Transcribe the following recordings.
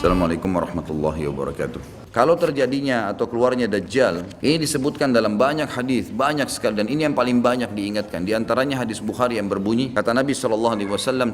Assalamualaikum warahmatullahi wabarakatuh. Kalau terjadinya atau keluarnya Dajjal, ini disebutkan dalam banyak hadis, banyak sekali, dan ini yang paling banyak diingatkan. Di antaranya hadis Bukhari yang berbunyi, kata Nabi SAW,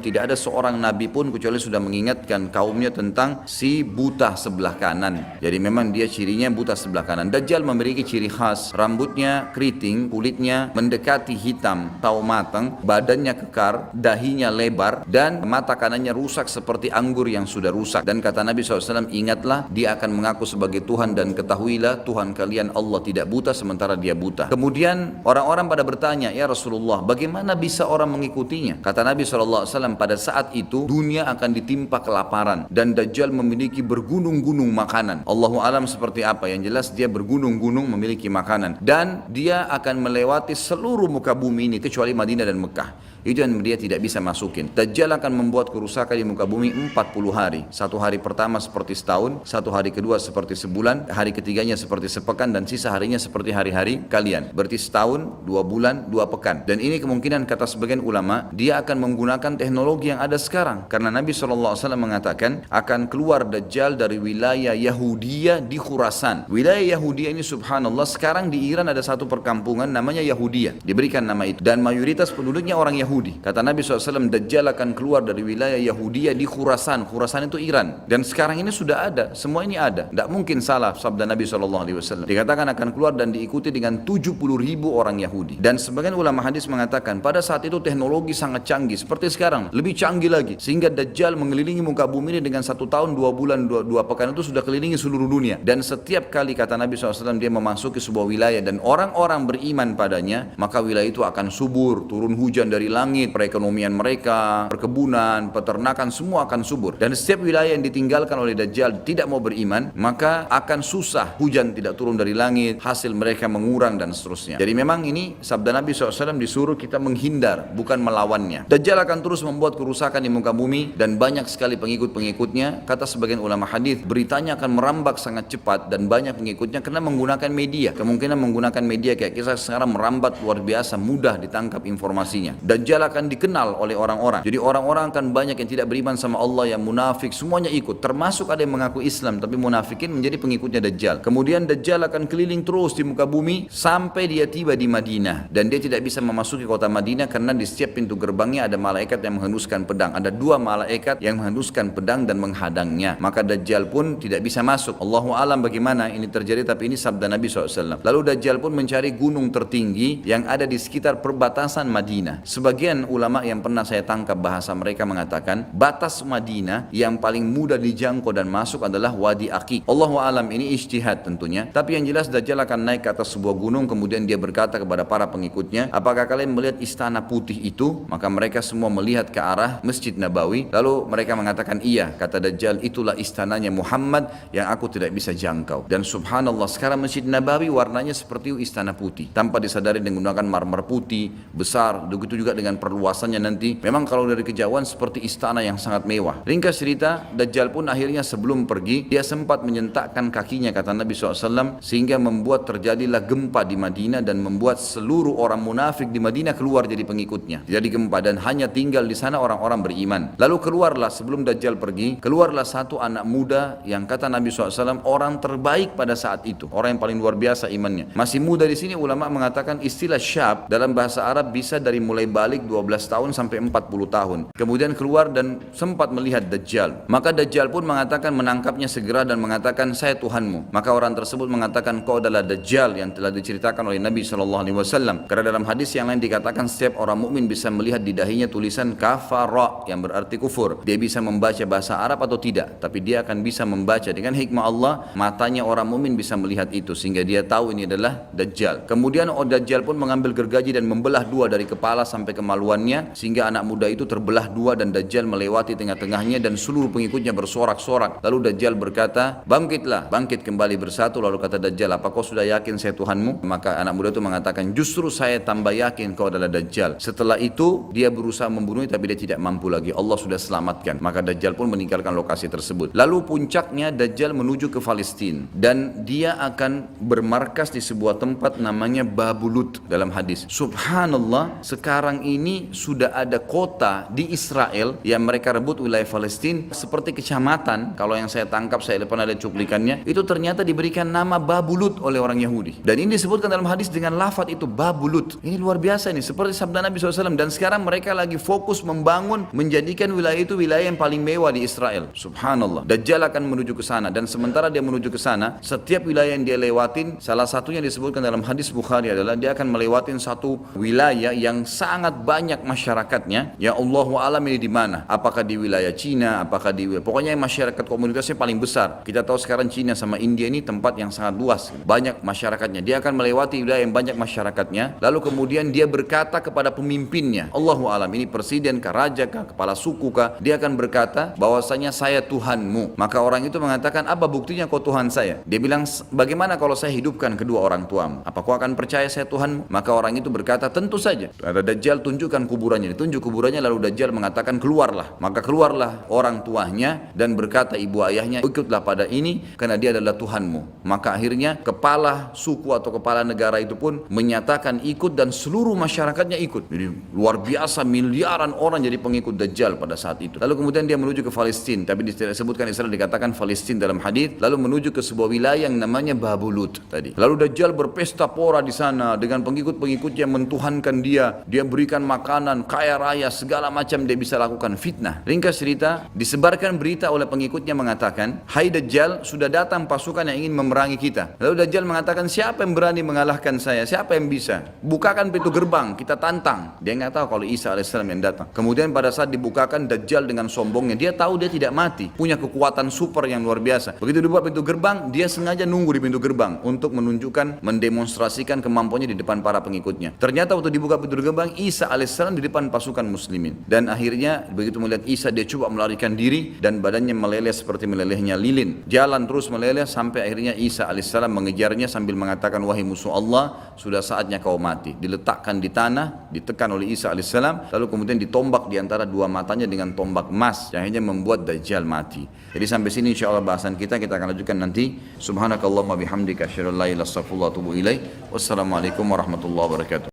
tidak ada seorang Nabi pun kecuali sudah mengingatkan kaumnya tentang si buta sebelah kanan. Jadi memang dia cirinya buta sebelah kanan. Dajjal memiliki ciri khas, rambutnya keriting, kulitnya mendekati hitam, tahu matang, badannya kekar, dahinya lebar, dan mata kanannya rusak seperti anggur yang sudah rusak. Dan kata Nabi SAW, ingatlah dia akan mengaku sebagai Tuhan dan ketahuilah Tuhan kalian Allah tidak buta sementara dia buta. Kemudian orang-orang pada bertanya, ya Rasulullah, bagaimana bisa orang mengikutinya? Kata Nabi SAW, pada saat itu dunia akan ditimpa kelaparan dan Dajjal memiliki bergunung-gunung makanan. Allahu alam seperti apa, yang jelas dia bergunung-gunung memiliki makanan dan dia akan melewati seluruh muka bumi ini kecuali Madinah dan Mekah. Itu yang dia tidak bisa masukin. Dajjal akan membuat kerusakan di muka bumi 40 hari. Satu hari pertama seperti setahun, satu hari kedua seperti sebulan, hari ketiganya seperti sepekan, dan sisa harinya seperti hari-hari kalian. Berarti setahun, 2 bulan, 2 pekan. Dan ini kemungkinan kata sebagian ulama, dia akan menggunakan teknologi yang ada sekarang. Karena Nabi SAW mengatakan, akan keluar Dajjal dari wilayah Yahudiyah di Khurasan. Wilayah Yahudiyah ini subhanallah, sekarang di Iran ada satu perkampungan namanya Yahudiyah. Diberikan nama itu. Dan mayoritas penduduknya orang Yahudi. Kata Nabi SAW, Dajjal akan keluar dari wilayah Yahudiyah di Khurasan. Khurasan itu Iran. Dan sekarang ini sudah ada. Semua ini ada. Tidak mungkin salah sabda Nabi SAW. Dikatakan akan keluar dan diikuti dengan 70.000 orang Yahudi. Dan sebagian ulama hadis mengatakan, pada saat itu teknologi sangat canggih. Seperti sekarang, lebih canggih lagi. Sehingga Dajjal mengelilingi muka bumi ini dengan 1 tahun, 2 bulan, 2 pekan itu sudah kelilingi seluruh dunia. Dan setiap kali kata Nabi SAW dia memasuki sebuah wilayah dan orang-orang beriman padanya, maka wilayah itu akan subur, turun hujan dari langit, perekonomian mereka, perkebunan, peternakan, semua akan subur. Dan setiap wilayah yang ditinggalkan oleh Dajjal tidak mau beriman, maka akan susah, hujan tidak turun dari langit, hasil mereka mengurang dan seterusnya. Jadi memang ini sabda Nabi SAW, disuruh kita menghindar, bukan melawannya. Dajjal akan terus membuat kerusakan di muka bumi dan banyak sekali pengikut-pengikutnya. Kata sebagian ulama hadis, beritanya akan merambak sangat cepat dan banyak pengikutnya karena menggunakan media. Kemungkinan menggunakan media kayak kisah sekarang merambat luar biasa, mudah ditangkap informasinya. Dajjal akan dikenal oleh orang-orang. Jadi orang-orang akan banyak yang tidak beriman sama Allah, yang munafik, semuanya ikut. Termasuk ada yang mengaku Islam tapi munafikin menjadi pengikutnya Dajjal. Kemudian Dajjal akan keliling terus di muka bumi sampai dia tiba di Madinah. Dan dia tidak bisa memasuki kota Madinah karena di setiap pintu gerbangnya ada malaikat yang menghunuskan pedang. Ada 2 malaikat yang menghunuskan pedang dan menghadangnya. Maka Dajjal pun tidak bisa masuk. Allahu alam bagaimana ini terjadi, tapi ini sabda Nabi SAW. Lalu Dajjal pun mencari gunung tertinggi yang ada di sekitar perbatasan Madinah. Sebagian ulama yang pernah saya tangkap bahasa mereka mengatakan batas Madinah yang paling mudah dijangkau dan masuk adalah Wadi Aqiq. Allahu alam, ini ijtihad tentunya, tapi yang jelas Dajjal akan naik ke atas sebuah gunung, kemudian dia berkata kepada para pengikutnya, apakah kalian melihat istana putih itu? Maka mereka semua melihat ke arah Masjid Nabawi. Lalu mereka mengatakan, iya. Kata Dajjal, itulah istananya Muhammad yang aku tidak bisa jangkau. Dan subhanallah, sekarang Masjid Nabawi warnanya seperti istana putih, tanpa disadari dengan menggunakan marmer putih besar. Begitu juga dengan perluasannya nanti. Memang kalau dari kejauhan seperti istana yang sangat mewah. Ringkas cerita, Dajjal pun akhirnya sebelum pergi, dia sempat menyentakkan kakinya, kata Nabi SAW, sehingga membuat terjadilah gempa di Madinah dan membuat seluruh orang munafik di Madinah keluar jadi pengikutnya. Jadi gempa dan hanya tinggal di sana orang-orang beriman. Lalu keluarlah, sebelum Dajjal pergi, keluarlah satu anak muda yang kata Nabi SAW orang terbaik pada saat itu. Orang yang paling luar biasa imannya. Masih muda di sini ulama mengatakan istilah syab dalam bahasa Arab bisa dari mulai balik 12 tahun sampai 40 tahun. Kemudian keluar dan sempat melihat Dajjal. Maka Dajjal pun mengatakan menangkapnya segera dan mengatakan, saya Tuhanmu. Maka orang tersebut mengatakan, kau adalah Dajjal yang telah diceritakan oleh Nabi SAW. Karena dalam hadis yang lain dikatakan setiap orang mukmin bisa melihat di dahinya tulisan kafara yang berarti kufur. Dia bisa membaca bahasa Arab atau tidak, tapi dia akan bisa membaca dengan hikmah Allah. Matanya orang mukmin bisa melihat itu sehingga dia tahu ini adalah Dajjal. Kemudian Dajjal pun mengambil gergaji dan membelah 2 dari kepala sampai kemaluannya sehingga anak muda itu terbelah 2 dan Dajjal melewati tengah-tengahnya dan seluruh pengikutnya bersorak-sorak. Lalu Dajjal berkata, bangkit bangkit kembali bersatu. Lalu kata Dajjal, apa kau sudah yakin saya Tuhanmu? Maka anak muda itu mengatakan, justru saya tambah yakin kau adalah Dajjal. Setelah itu dia berusaha membunuhnya tapi dia tidak mampu lagi, Allah sudah selamatkan. Maka Dajjal pun meninggalkan lokasi tersebut. Lalu puncaknya Dajjal menuju ke Palestina dan dia akan bermarkas di sebuah tempat namanya Babulut dalam hadis. Subhanallah, sekarang ini sudah ada kota di Israel yang mereka rebut wilayah Palestina seperti kecamatan. Kalau yang saya tangkap, saya pernah ada cuplikannya, itu ternyata diberikan nama Babulut oleh orang Yahudi. Dan ini disebutkan dalam hadis dengan lafaz itu, Babulut. Ini luar biasa ini, seperti sabda Nabi SAW. Dan sekarang mereka lagi fokus membangun, menjadikan wilayah itu wilayah yang paling mewah di Israel. Subhanallah. Dajjal akan menuju ke sana, dan sementara dia menuju ke sana, setiap wilayah yang dia lewatin, salah satunya disebutkan dalam hadis Bukhari adalah dia akan melewatin satu wilayah yang sangat banyak masyarakatnya. Ya Allahu alam ini di mana? Apakah di wilayah Cina? Apakah di pokoknya masyarakat komunitasnya paling besar. Kita tahu sekarang Cina sama India ini tempat yang sangat luas, banyak masyarakatnya. Dia akan melewati wilayah yang banyak masyarakatnya. Lalu kemudian dia berkata kepada pemimpinnya, Allahu alam, ini presiden kah, raja kah, kepala suku kah, dia akan berkata bahwasanya saya Tuhanmu. Maka orang itu mengatakan, apa buktinya kau Tuhan saya? Dia bilang, bagaimana kalau saya hidupkan kedua orang tuamu? Apa kau akan percaya saya Tuhanmu? Maka orang itu berkata, tentu saja. Ada Dajjal, tunjukkan kuburannya. Ditunjuk kuburannya, lalu Dajjal mengatakan, keluarlah. Maka keluarlah orang tuanya dan berkata ibu ayahnya, ikutlah pada ini karena dia adalah Tuhanmu. Maka akhirnya kepala suku atau kepala negara itu pun menyatakan ikut dan seluruh masyarakatnya ikut. Jadi luar biasa, miliaran orang jadi pengikut Dajjal pada saat itu. Lalu kemudian dia menuju ke Palestina, tapi disebutkan Israel dikatakan Palestina dalam hadis. Lalu menuju ke sebuah wilayah yang namanya Babulut tadi. Lalu Dajjal berpesta pora di sana dengan pengikut-pengikutnya, mentuhankan dia. Dia berikan makanan, kaya raya, segala macam dia bisa lakukan, fitnah. Ringkas cerita, disebarkan berita oleh pengikutnya mengatakan, hai Dajjal, sudah datang pasukan yang ingin memerangi kita. Lalu Dajjal mengatakan, siapa yang berani mengalahkan saya? Siapa yang bisa? Bukakan pintu gerbang, kita tantang. Dia nggak tahu kalau Isa alaihissalam yang datang. Kemudian pada saat dibukakan, Dajjal dengan sombongnya, dia tahu dia tidak mati, punya kekuatan super yang luar biasa. Begitu dibuka pintu gerbang, dia sengaja nunggu di pintu gerbang untuk menunjukkan, mendemonstrasikan kemampuannya di depan para pengikutnya. Ternyata waktu dibuka pintu gerbang, Isa alaihissalam di depan pasukan muslimin. Dan akhirnya begitu melihat Isa, dia coba melarikan diri dan badannya meleleh seperti melelehnya lilin. Jalan terus meleleh sampai akhirnya Isa alaihissalam mengejarnya sambil mengatakan, wahai musuh Allah, sudah saatnya kau mati. Diletakkan di tanah, ditekan oleh Isa alaihissalam, lalu kemudian ditombak di antara dua matanya dengan tombak emas yang hanya membuat Dajjal mati. Jadi sampai sini insyaallah bahasan kita akan lanjutkan nanti. Subhanakallahumma bihamdika asyhadu an la ilaha illa anta astaghfiruka wa atubu ilaik. Wassalamualaikum warahmatullahi wabarakatuh.